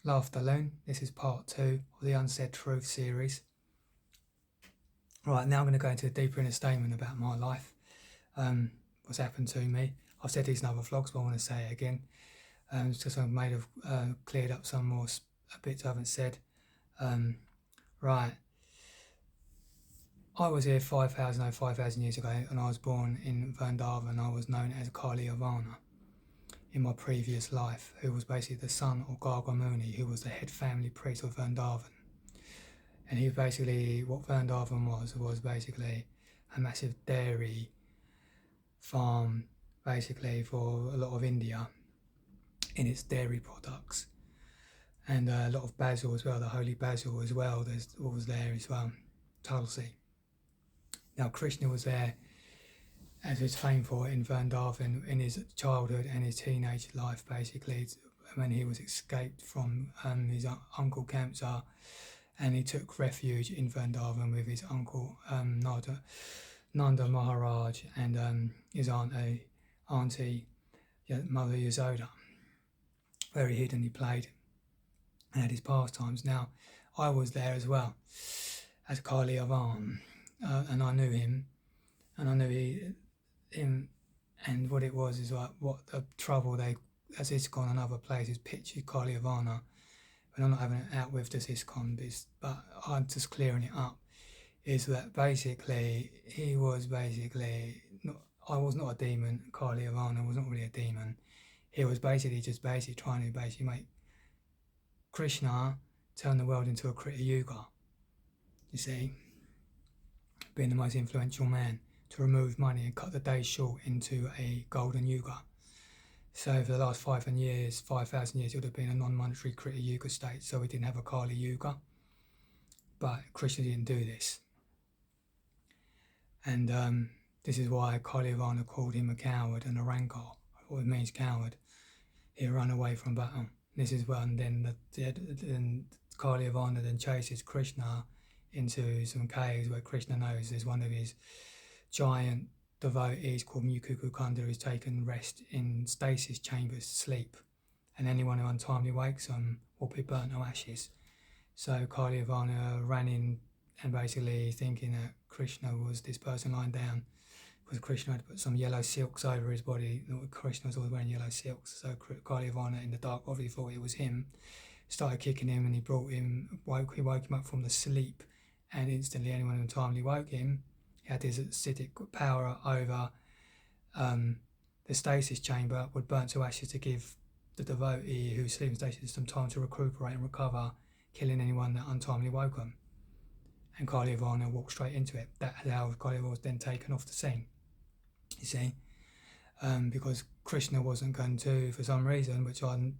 Laughterloon. This is part 2 of the Unsaid Truth series. Right, now I'm going to go into a deeper inner statement about my life, what's happened to me. I've said these in other vlogs, but I want to say it again. Just I've cleared up some more bits I haven't said. Right, I was here 5,000 years ago, and I was born in Vrindavan. I was known as Kali Yavana in my previous life, who was basically the son of Garga Muni, who was the head family priest of Vrindavan. And he basically, what Vrindavan was basically a massive dairy farm, basically for a lot of India in its dairy products, and a lot of basil as well, the holy basil as well. Was there as well, Tulsi. Now Krishna was there, as was famed for, in Vrindavan in his childhood and his teenage life, basically when he was escaped from his uncle Kamsa, and he took refuge in Vrindavan with his uncle Nanda Maharaj and his auntie Mother Yasoda, where he hid and he played and had his pastimes. Now, I was there as well as Kali Yavan, and I knew him, and I knew him, and what it was is like what the trouble they, as ISKCON and other places, pictured Kali Yavana. But I'm not having it out with this ISKCON, but I'm just clearing it up, is that basically he was basically not, I was not a demon. Kali Yavana was not really a demon. He was basically trying to make Krishna turn the world into a Krita Yuga, you see, being the most influential man, to remove money and cut the days short into a golden Yuga. So for the last 5,000 years, it would have been a non-monetary Krita Yuga state, so we didn't have a Kali Yuga. But Krishna didn't do this. And this is why Kali Yavana called him a coward and a rancor, what it means coward. He ran away from battle. This is when then Kali Yavana then chases Krishna into some caves where Krishna knows there's one of his giant devotees called Mukukukunda who's taken rest in stasis chambers to sleep, and anyone who untimely wakes will be burnt to ashes. So Kali Yavana ran in and basically thinking that Krishna was this person lying down, because Krishna had put some yellow silks over his body. Krishna was always wearing yellow silks, so Kali Yavana in the dark obviously thought it was him, started kicking him, and he woke him up from the sleep, and instantly anyone who untimely woke him, he had his acidic power over the stasis chamber, would burn to ashes to give the devotee who's sleeping stasis some time to recuperate and recover, killing anyone that untimely woke him. And Kali Yavana walked straight into it. That's how Kali Yavana was then taken off the scene, you see, because Krishna wasn't going to, for some reason, which I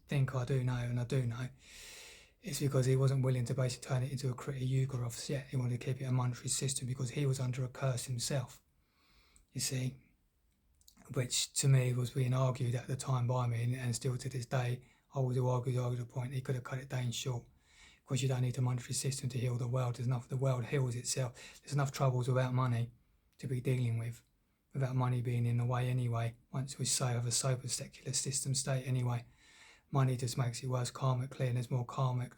think I do know, and I do know, it's because he wasn't willing to basically turn it into a Krita Yuga office yet. He wanted to keep it a monetary system because he was under a curse himself, you see, which to me was being argued at the time by me, and still to this day I would argue the point. He could have cut it down short, because you don't need a monetary system to heal the world. There's enough, the world heals itself. There's enough troubles without money to be dealing with, without money being in the way anyway. Once we say have a sober secular system state anyway, money just makes it worse karmically, and there's more karmic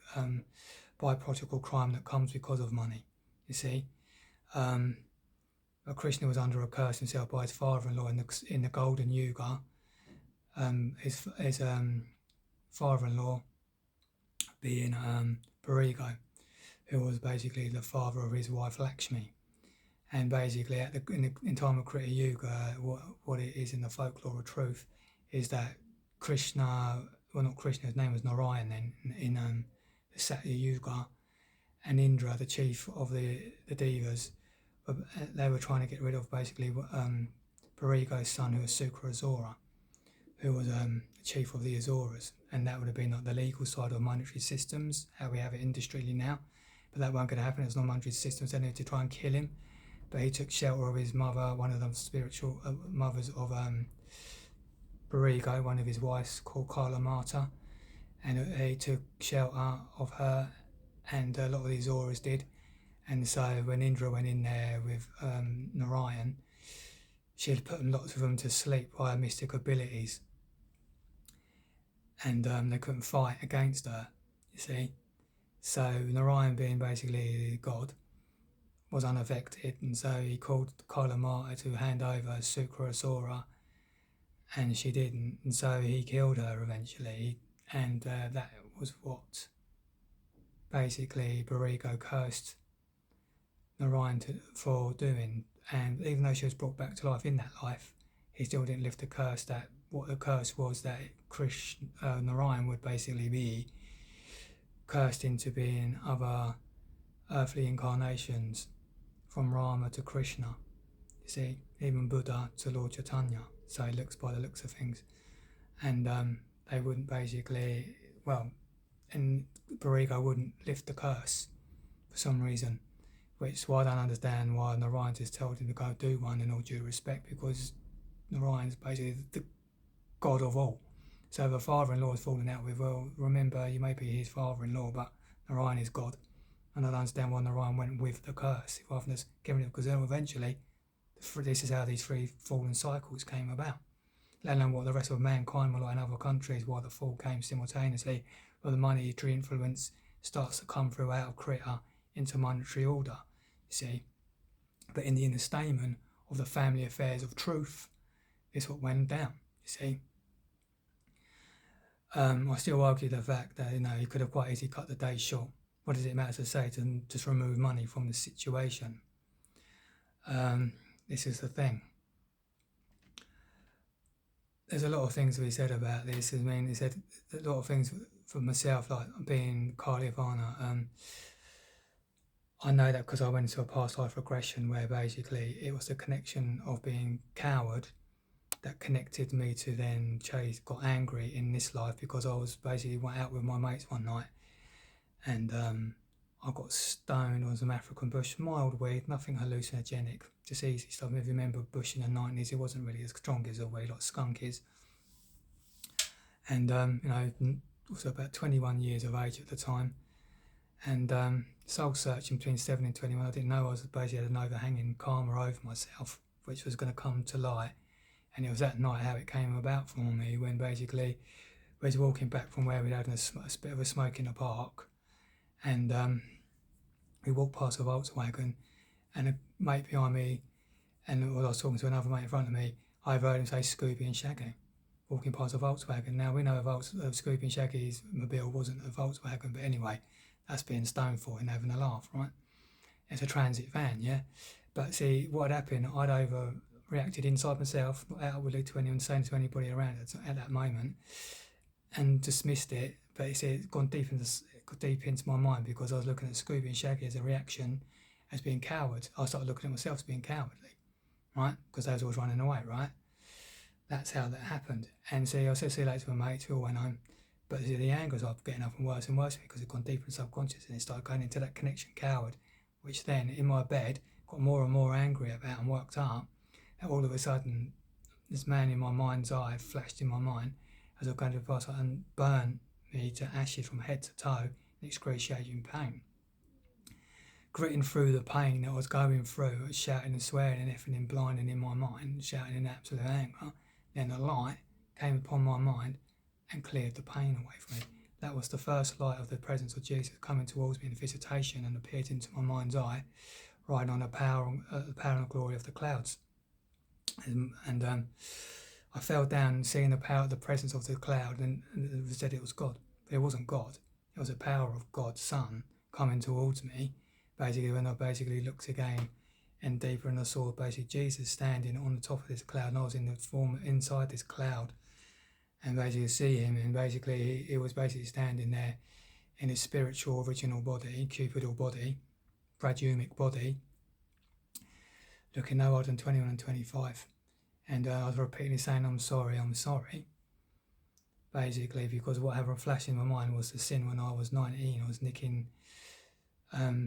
byproduct crime that comes because of money, you see. But Krishna was under a curse himself by his father-in-law in the Golden Yuga. His father-in-law being Parigo, who was basically the father of his wife Lakshmi. And basically in time of Krita Yuga, what it is in the folklore of truth is that Krishna, well, not Krishna, his name was Narayan then, in the Satya Yuga, and Indra, the chief of the Devas, they were trying to get rid of basically Parigo's son, who was Sukra, who was the chief of the Azuras, and that would have been like the legal side of monetary systems, how we have it industrially now. But that weren't going to happen. It was non-monetary systems. They needed to try and kill him, but he took shelter of his mother, one of the spiritual mothers of Parigo, one of his wives called Kala Mata, and he took shelter of her, and a lot of the Azuras did. And so when Indra went in there with Narayan, she had put lots of them to sleep by her mystic abilities. and they couldn't fight against her, you see. So Narayan, being basically God, was unaffected, and so he called Kala Mata to hand over Sukra Asura, and she didn't, and so he killed her eventually, and that was what basically Barigo cursed Narayan for doing. And even though she was brought back to life in that life, he still didn't lift the curse. That what the curse was, that Narayan would basically be cursed into being other earthly incarnations, from Rama to Krishna. You see, even Buddha to Lord Chaitanya. So it looks by the looks of things, and they wouldn't basically, well, and Barigo wouldn't lift the curse for some reason, which is why I don't understand why Narayan just told him to go do one, in all due respect, because Narayan's basically the god of all. So if a father-in-law is falling out with, well, remember, you may be his father-in-law, but Narayan is God. And I don't understand why Narayan went with the curse, rather than just giving it, because then eventually, this is how these three fallen cycles came about. Let alone what the rest of mankind were like in other countries, why the fall came simultaneously, where the monetary influence starts to come through out of Krita into monetary order, you see. But in the inner statement of the family affairs of truth, this is what went down, you see. I still argue the fact that, he could have quite easily cut the day short. What does it matter to say to just remove money from the situation? This is the thing. There's a lot of things to be said about this. I mean, he said a lot of things for myself, like being Kalyavana. I know that because I went into a past life regression where basically it was the connection of being coward that connected me to then got angry in this life, because I was basically went out with my mates one night, and I got stoned on some African bush, mild weed, nothing hallucinogenic, just easy stuff. If you remember bush in the 90s, it wasn't really as strong as a weed like skunk is. And I was about 21 years of age at the time, and soul searching between 7 and 21. I didn't know I was basically had an overhanging karma over myself, which was going to come to light. And it was that night how it came about for me, when basically we was walking back from where we'd had a bit of a smoke in the park, and we walked past a Volkswagen, and a mate behind me, and I was talking to another mate in front of me, I heard him say Scooby and Shaggy, walking past a Volkswagen. Now we know Scooby and Shaggy's mobile wasn't a Volkswagen, but anyway, that's being stoned for and having a laugh, right? It's a transit van, yeah? But see, what had happened, I'd overreacted inside myself, not outwardly to anyone, saying to anybody around at that moment, and dismissed it. But it got deep into my mind, because I was looking at Scooby and Shaggy as a reaction, as being cowards. I started looking at myself as being cowardly, right? Because they was always running away, right? That's how that happened. And see, I said see you later to my mates, we all went home. But see, the anger was getting up and worse because it gone deeper in subconscious, and it started going into that connection coward, which then in my bed got more and more angry about and worked up. And all of a sudden, this man in my mind's eye flashed in my mind as I was going to pass out and burned me to ashes from head to toe in excruciating pain. Gritting through the pain that I was going through, I was shouting and swearing and effing and blinding in my mind, shouting in absolute anger. Then the light came upon my mind and cleared the pain away from me. That was the first light of the presence of Jesus coming towards me in visitation, and appeared into my mind's eye, riding on the power and glory of the clouds. And I fell down, seeing the power, the presence of the cloud, and it said it was God. But it wasn't God. It was the power of God's Son coming towards me. Basically, when I basically looked again and deeper, and I saw basically Jesus standing on the top of this cloud, and I was in the form inside this cloud, and basically see him, and basically he was basically standing there in his spiritual original body, cupidal body, Bradyumic body, looking no older than 21 and 25. And I was repeatedly saying, I'm sorry, basically, because what had flashed in my mind was the sin when I was 19. I was nicking,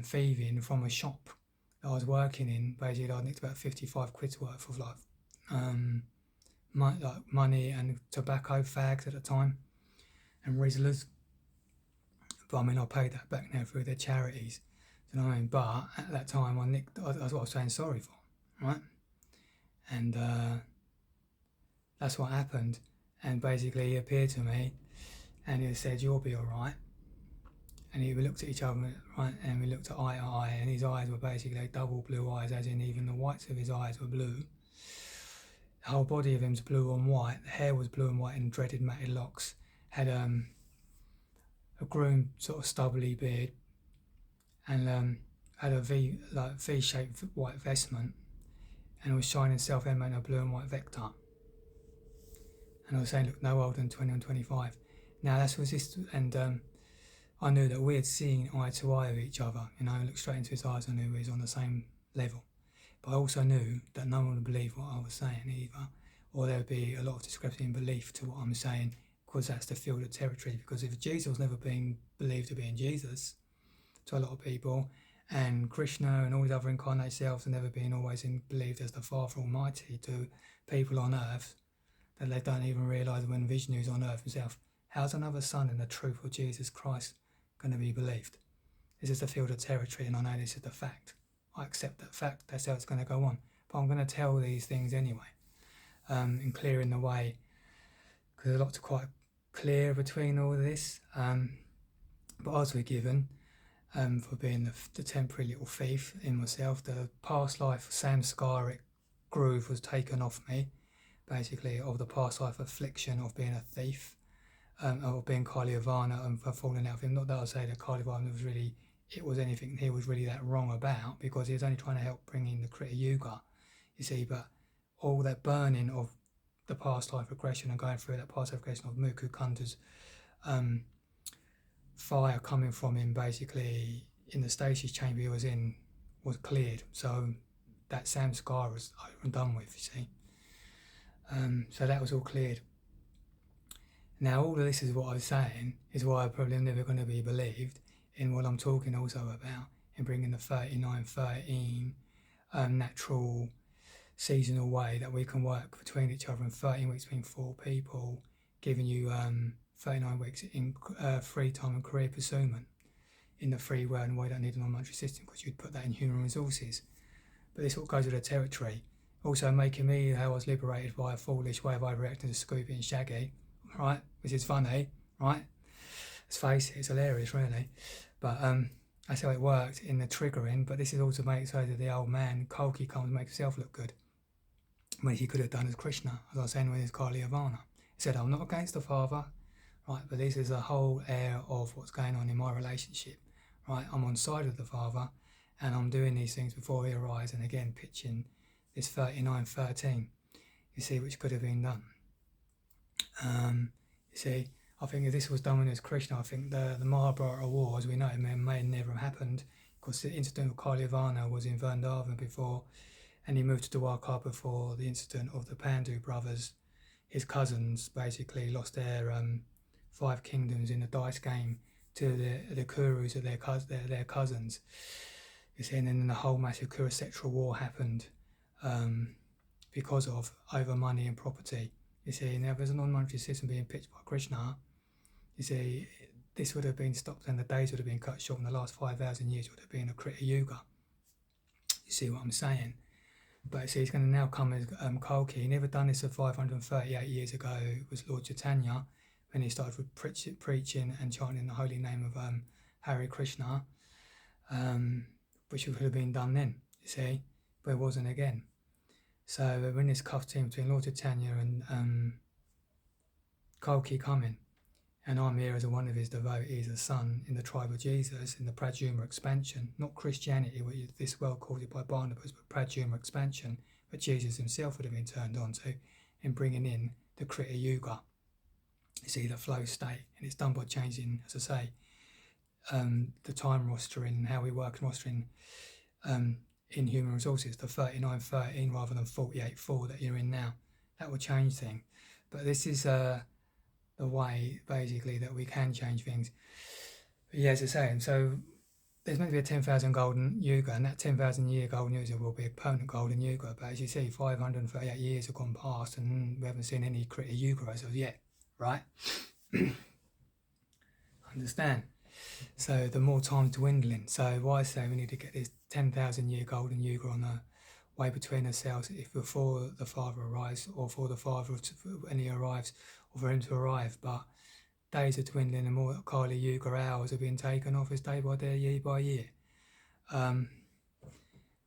thieving from a shop that I was working in. Basically, I nicked about 55 quid's worth of money and tobacco, fags at the time, and Rizzlers. But I mean, I paid that back now through their charities. Do you know what I mean? But at that time, I nicked, that's what I was saying sorry for, right? And that's what happened. And basically he appeared to me, and he said, "You'll be all right." And we looked at each other, right, and we looked at eye to eye, and his eyes were basically like double blue eyes, as in even the whites of his eyes were blue. The whole body of him's blue and white. The hair was blue and white in dreaded matted locks. Had a groomed sort of stubbly beard, and had a V-shaped white vestment, and was shining self-evident in a blue and white vector. And I was saying, look, no older than 20 and 25. Now that's was this, and I knew that we had seen eye to eye with each other. I looked straight into his eyes. I knew we was on the same level. But I also knew that no one would believe what I was saying either, or there would be a lot of discrepancy in belief to what I'm saying, because that's the field of territory. Because if Jesus was never being believed to be in Jesus to a lot of people, and Krishna and all these other incarnate selves are never being always believed as the Father Almighty to people on earth, that they don't even realise when Vishnu is on earth himself, how's another son in the truth of Jesus Christ going to be believed? This is the field of territory, and I know this is the fact. I accept that fact. That's how it's going to go on. But I'm going to tell these things anyway, and clearing the way, because there's a lot to quite clear between all of this. But I was forgiven for being the temporary little thief in myself. The past life samskaric groove was taken off me, basically, of the past life affliction of being a thief, of being Kalyavana and for falling out with him. Not that I say that Kalyavana was really, it was anything he was really that wrong about, because he was only trying to help bring in the Krita Yuga, you see. But all that burning of the past life regression and going through that past life regression of Mukku Kunda's fire coming from him, basically in the stasis chamber he was in, was cleared. So that samskara was over and done with, you see. So that was all cleared. Now all of this is what I was saying is why I'm probably never going to be believed in what I'm talking also about, in bringing the 39-13 natural seasonal way that we can work between each other in 13 weeks between 4 people, giving you 39 weeks in free time and career pursuit in the free world, and why you don't need a non-monetary system, because you'd put that in human resources. But this all goes with the territory. Also making me how I was liberated by a foolish way of overreacting to Scooby and Shaggy, right? Which is funny, right? Let's face it, it's hilarious, really. But that's how it worked in the triggering. But this is also make so that the old man, Kalki, comes and makes himself look good, when he could have done as Krishna, as I was saying with his Kalyavana. He said, I'm not against the father, right? But this is a whole air of what's going on in my relationship, right? I'm on side of the father, and I'm doing these things before he arrives, and again pitching this 39-13, you see, which could have been done. You see, I think if this was done when it was Krishna, I think the Mahabharata War, as we know, may never have happened, because the incident of Kalyavana was in Vrindavan before, and he moved to Dwarka before the incident of the Pandu brothers. His cousins basically lost their 5 kingdoms in a dice game to the Kurus of their cousins. You see, and then the whole massive Kurukshetra war happened because of over money and property. You see, now if there's a non-monetary system being pitched by Krishna, you see, this would have been stopped, and the days would have been cut short, and the last 5,000 years would have been a Krita Yuga. You see what I'm saying? But see, he's going to now come as Kalki. He never done this 538 years ago. It was Lord Chaitanya, when he started preaching and chanting the holy name of Hare Krishna, which would have been done then, you see, but it wasn't again. So we're in this cuff team between Lord Chaitanya and Kalki coming, and I'm here as one of his devotees, a son in the tribe of Jesus, in the Pradyumna expansion, not Christianity, what this world calls it by Barnabas, but Pradyumna expansion, but Jesus himself would have been turned on to, in bringing in the Krita Yuga. You see, the flow state, and it's done by changing, as I say, the time rostering and how we work rostering in human resources, the 39-13 rather than 48-4 that you're in now. That will change things. But this is the way, basically, that we can change things. But yeah, as I say, so there's meant to be a 10,000 golden yuga, and that 10,000 year golden yuga will be a permanent golden yuga. But as you see, 538 years have gone past, and we haven't seen any Krita Yuga as of yet, right? Understand? So the more time's dwindling. So why I say we need to get this 10,000 year golden yuga on the way between ourselves, if before the father arrives, or for the father when he arrives, or for him to arrive. But days are dwindling and more Kali Yuga hours are being taken off us day by day, year by year.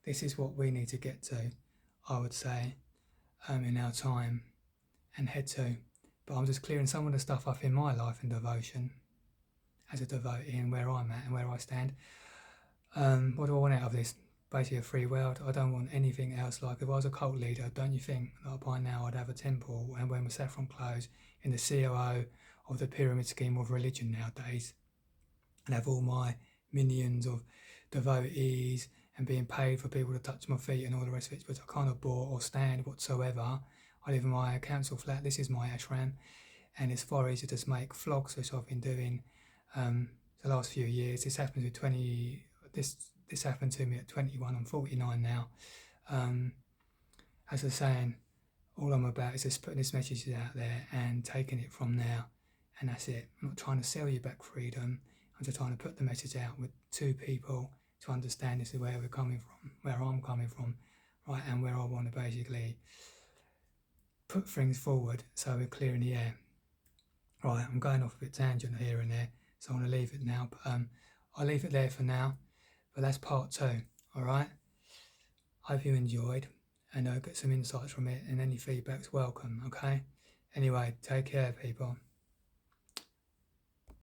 This is what we need to get to, I would say, in our time and head to. But I'm just clearing some of the stuff up in my life and devotion as a devotee and where I'm at and where I stand. What do I want out of this? Basically a free world. I don't want anything else. Like if I was a cult leader, don't you think that by now I'd have a temple and wear my saffron clothes in the COO of the pyramid scheme of religion nowadays, and have all my minions of devotees and being paid for people to touch my feet and all the rest of it, which I can't abhor or stand whatsoever. I live in my council flat. This is my ashram, and it's far easier to just make vlogs, which I've been doing the last few years. This happened with 20. This happened to me at 21. I'm 49 now. As I was saying, all I'm about is just putting this message out there and taking it from there, and that's it. I'm not trying to sell you back freedom. I'm just trying to put the message out with two people to understand this is where we're coming from, where I'm coming from, right, and where I want to basically put things forward so we're clearing the air. Right, I'm going off a bit tangent here and there, so I want to leave it now, but I'll leave it there for now, but that's part 2, all right? Hope you enjoyed, and get some insights from it, and any feedback's welcome, okay? Anyway, take care, people.